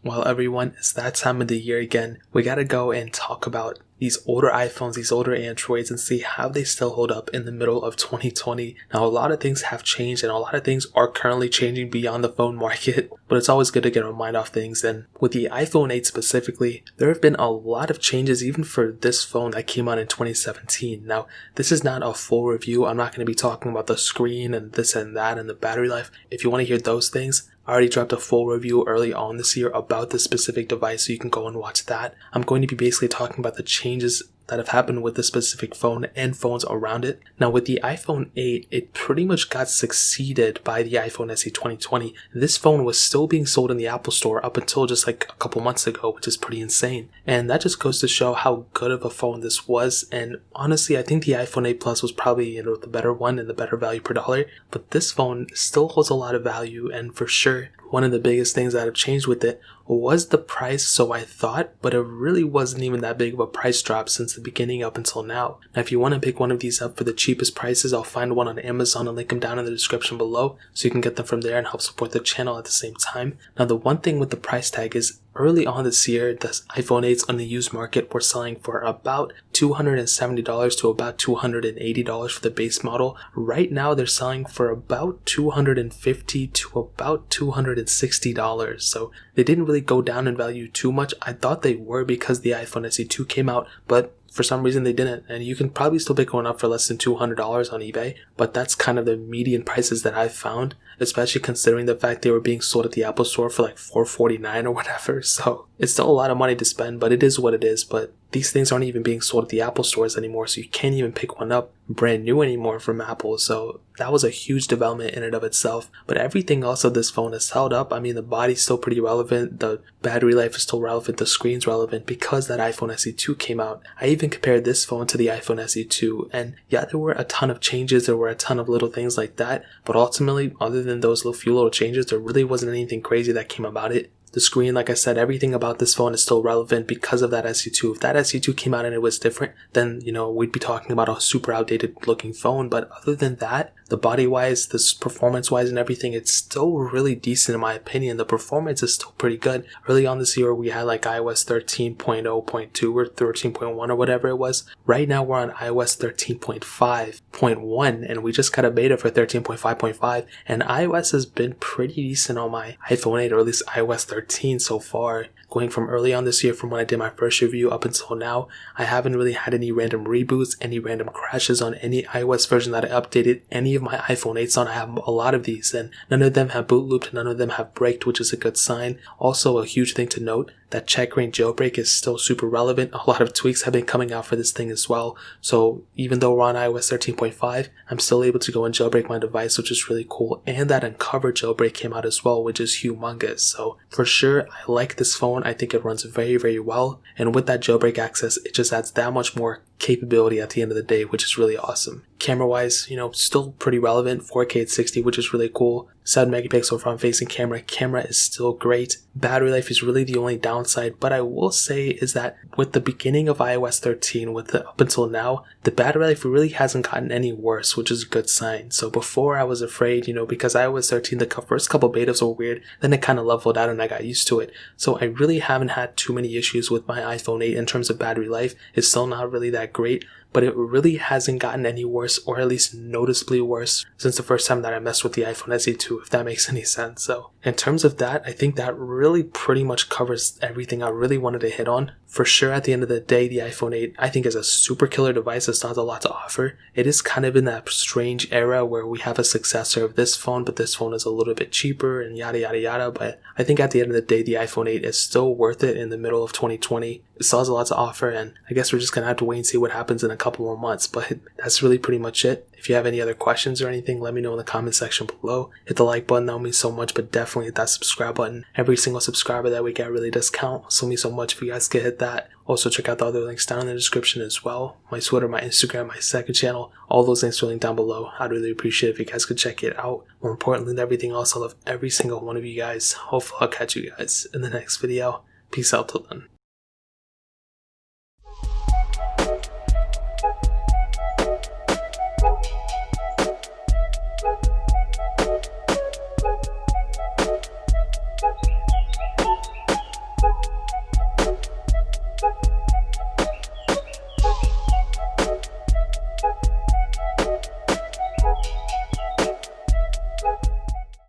Well, everyone, it's that time of the year again. We gotta go and talk about these older iPhones, these older Androids, and see how they still hold up in the middle of 2020. Now, a lot of things have changed, and a lot of things are currently changing beyond the phone market, but it's always good to get our mind off things. And with the iPhone 8 specifically, there have been a lot of changes even for this phone that came out in 2017. Now, this is not a full review. I'm not going to be talking about the screen and this and that and the battery life. If you want to hear those things, I already dropped a full review early on this year about this specific device, so you can go and watch that. I'm going to be basically talking about the changes that have happened with this specific phone and phones around it. Now, with the iPhone 8, it pretty much got succeeded by the iPhone SE 2020. This phone was still being sold in the Apple Store up until just like a couple months ago, which is pretty insane. And that just goes to show how good of a phone this was. And honestly, I think the iPhone 8 Plus was probably, the better one and the better value per dollar. But this phone still holds a lot of value, and for sure, one of the biggest things that have changed with it was the price, so I thought, but it really wasn't even that big of a price drop since the beginning up until now. Now, if you want to pick one of these up for the cheapest prices, I'll find one on Amazon and link them down in the description below, so you can get them from there and help support the channel at the same time. Now, the one thing with the price tag is early on this year, the iPhone 8s on the used market were selling for about $270 to about $280 for the base model. Right now, they're selling for about $250 to about $260. So they didn't really go down in value too much. I thought they were because the iPhone SE 2 came out, but for some reason they didn't, and you can probably still pick one up for less than $200 on eBay, but that's kind of the median prices that I've found, especially considering the fact they were being sold at the Apple Store for like $449 or whatever. So it's still a lot of money to spend, but it is what it is. But these things aren't even being sold at the Apple stores anymore, so you can't even pick one up brand new anymore from Apple. So that was a huge development in and of itself. But everything else of this phone is held up. I mean, the body's still pretty relevant, the battery life is still relevant, the screen's relevant because that iPhone SE 2 came out. I even compared this phone to the iPhone SE 2, and yeah, there were a ton of changes, there were a ton of little things like that, but ultimately, other than those few little changes, there really wasn't anything crazy that came about it. The screen, like I said, everything about this phone is still relevant because of that SE2. If that SE2 came out and it was different, then, we'd be talking about a super outdated looking phone. But other than that, the body-wise, the performance-wise and everything, it's still really decent in my opinion. The performance is still pretty good. Early on this year, we had like iOS 13.0.2 or 13.1 or whatever it was. Right now, we're on iOS 13.5.1, and we just got a beta for 13.5.5. And iOS has been pretty decent on my iPhone 8, or at least iOS 13 so far. Going from early on this year, from when I did my first review up until now, I haven't really had any random reboots, any random crashes on any iOS version that I updated any of my iPhone 8s on. I have a lot of these, and none of them have boot looped, none of them have braked, which is a good sign. Also, a huge thing to note, that checkra jailbreak is still super relevant. A lot of tweaks have been coming out for this thing as well. So even though we're on iOS 13.5, I'm still able to go and jailbreak my device, which is really cool. And that uncovered jailbreak came out as well, which is humongous. So for sure, I like this phone. I think it runs very, very well. And with that jailbreak access, it just adds that much more capability at the end of the day, which is really awesome. Camera wise, still pretty relevant, 4K at 60, which is really cool. 7 megapixel front facing camera is still great. Battery life is really the only downside, but I will say is that with the beginning of iOS 13, up until now, the battery life really hasn't gotten any worse, which is a good sign. So before I was afraid, because iOS 13, the first couple betas were weird, then it kind of leveled out and I got used to it. So I really haven't had too many issues with my iPhone 8 in terms of battery life. It's still not really that great, but it really hasn't gotten any worse, or at least noticeably worse, since the first time that I messed with the iPhone SE 2, if that makes any sense. So in terms of that, I think that really pretty much covers everything I really wanted to hit on. For sure, at the end of the day, the iPhone 8, I think, is a super killer device. It's not a lot to offer. It is kind of in that strange era where we have a successor of this phone, but this phone is a little bit cheaper and yada yada yada. But I think at the end of the day, the iPhone 8 is still worth it in the middle of 2020. It still has a lot to offer, and I guess we're just going to have to wait and see what happens in a couple more months. But that's really pretty much it. If you have any other questions or anything, let me know in the comment section below. Hit the like button, that would mean so much, but definitely hit that subscribe button. Every single subscriber that we get really does count, so it means so much if you guys could hit that. Also, check out the other links down in the description as well. My Twitter, my Instagram, my second channel, all those links are linked down below. I'd really appreciate it if you guys could check it out. More importantly than everything else, I love every single one of you guys. Hopefully I'll catch you guys in the next video. Peace out till then.